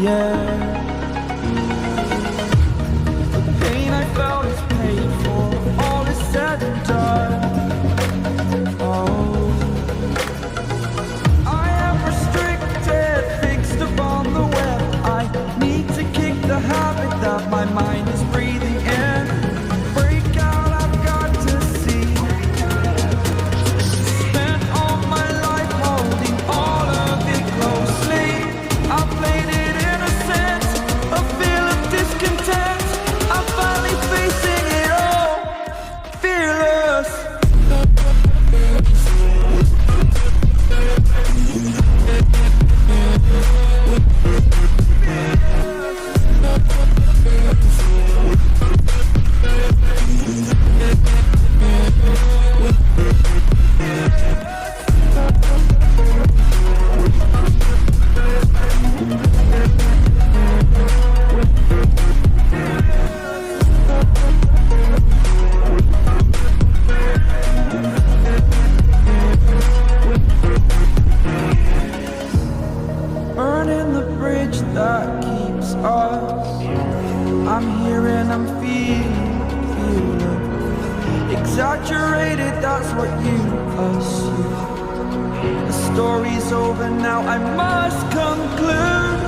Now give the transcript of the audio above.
yeah. The pain I felt is paid for, all is said and done. Oh, I am restricted, fixed upon the web. I need to kick the habit that my mind is breathing in. Break out, I've got to see. Spent all my life holding all of it closely. I played it innocent, a feel of discontent. I'm finally facing it all, fearless. Burning the bridge that keeps us. I'm here and I'm feeling exaggerated, that's what you assume. The story's over now, I must conclude.